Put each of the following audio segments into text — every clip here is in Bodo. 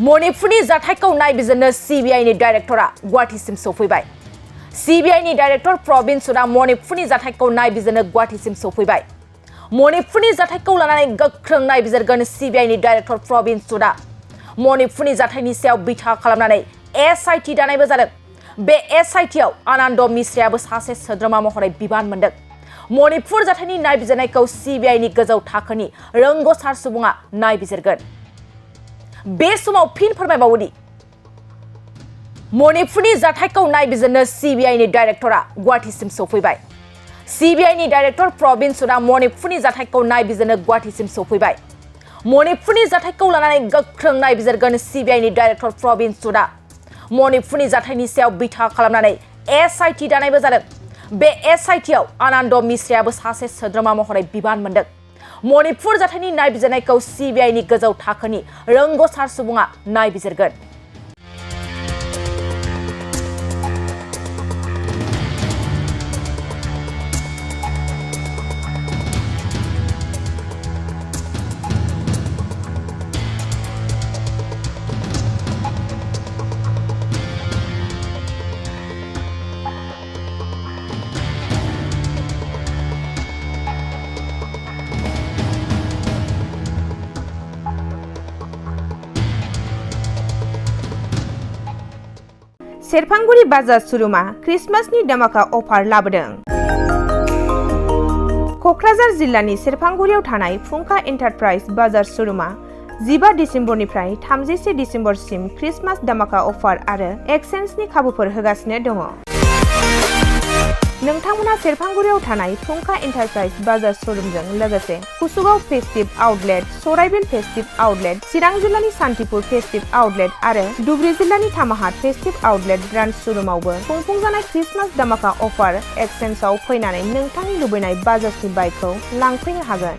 मणिपुरनि जाथायखौ नायबिजिरनो सीबीआईनि डाइरेक्टरा गुवाहाटीसिम सौफैबाय। सीबीआईनि डाइरेक्टर प्रवीण सुदआ मणिपुरनि जाथायखौ नायबिजिरनो गुवाहाटीसिम सौफैबाय। मणिपुरनि जाथायखौ लानानै गोख्रों नायबिजिरगोन सीबीआईनि डाइरेक्टर प्रवीण सुदआ। मणिपुरनि जाथायनि सायाव बिथा खालामनानै एसआईटी दानायबो जादों। बे एसआईटीआव आनन्द मिश्रायाबो सासे सोद्रोमा महरै बिबान मोनदों। मणिपुर जाथायनि नायबिजिरनायखौ सीबीआईनि गोजौ थाखोनि रोंग'सार सुबुङा नायबिजिरगोन। बे समाव फिन फोरमायबावोदि मणिपुरनि जाथायखौ नायबिजिरनो सीबीआईनि डाइरेक्टरा गुवाहाटीसिम सौफैबाय। सीबीआईनि डाइरेक्टर प्रवीण सुदआ मणिपुरनि जाथायखौ नायबिजिरनो गुवाहाटीसिम सौफैबाय। मणिपुरनि जाथायखौ लानानै गोख्रों नायबिजिरगोन सीबीआईनि डाइरेक्टर प्रवीण सुदआ। मणिपुरनि जाथायनि सायाव बिथा खालामनानै एसआईटी दानायबो जादों। बे एसआईटीआव आनन्द मिश्रायाबो सासे सोद्रोमा महरै बिबान मोनदों। मणिपुर जाथायनि नायबिजिरनायखौ सीबीआईनि गोजौ थाखोनि रोंग'सार सुबुङा नायबिजिरगोन। सेरफांगुरि बाजार शोरूमआ क्रिसमासनि धमाका अफार लाबोदों। कक्राझार जिल्लानि सेरफांगुरियाव थानाय फुंखा एन्टारप्राइज बाजार शोरूमआ 15 डिसेम्बरनिफ्राय 31 डिसेम्बरसिम क्रिसमास धमाका अफार आरो एक्सचेन्जनि खाबुफोर होगासिनो दङ। नोंथांमोना सेरफांगुरियाव थानाय फुंखा एन्टारप्राइज बाजार शोरूमजों लोगोसे कुसुगाव फेस्टिभ आउटलेट, सराइबिल फेस्टिभ आउटलेट, चिरां जिल्लानि सान्तिपुर फेस्टिभ आउटलेट आरो धुबरी जिल्लानि थामाहाट फेस्टिभ आउटलेट ब्रान्च शोरूमावबो खुंफुंजानाय क्रिसमास धमाका अफार एक्सचेन्जआव फैनानै नोंथांनि लुबैनाय बाजाजनि बाइकखौ लांफैनो हागोन।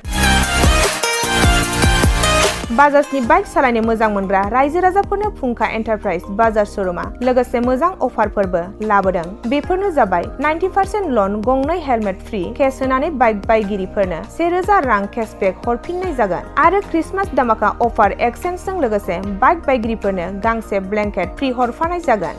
बाजाजनि बाइक सालायनो मोजां मोनग्रा रायजो राजाफोरनो फुंखा एन्टारप्राइज बाजार शोरूमआ लोगोसे मोजां अफारफोरबो लाबोदों। बेफोरनो जाबाय 90% लन, गंनै हेलमेट फ्रि, केस होनानै बाइक बायगिरिफोरनो 1000 रां केशबेक हरफिननाय जागोन आरो क्रिसमास धमाका अफार एक्सचेन्जजों लोगोसे बाइक बायगिरिफोरनो गांसे ब्लेंकेट फ्रि हरफानाय जागोन।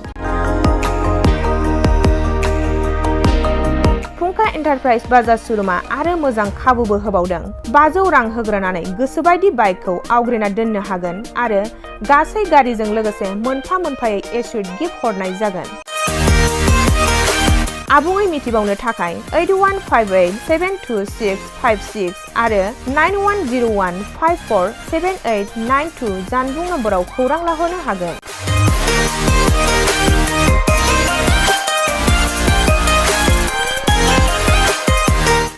फुंखा एन्टारप्राइज बाजार शोरूमआ आरो मोजां खाबुबो होबावदों। 500 रां होग्रोनानै गोसोबायदि बाइकखौ आवग्रिना दोननो हागोन आरो गासै गारिजों लोगोसे मोनफा-मोनफायै एसुइट गिफ्ट हरनाय जागोन। आबुङै मिथिबावनो थाखाय 8158725656 आरो 9101547892 जानबुं नम्बराव खौरां लाहरनो हागोन।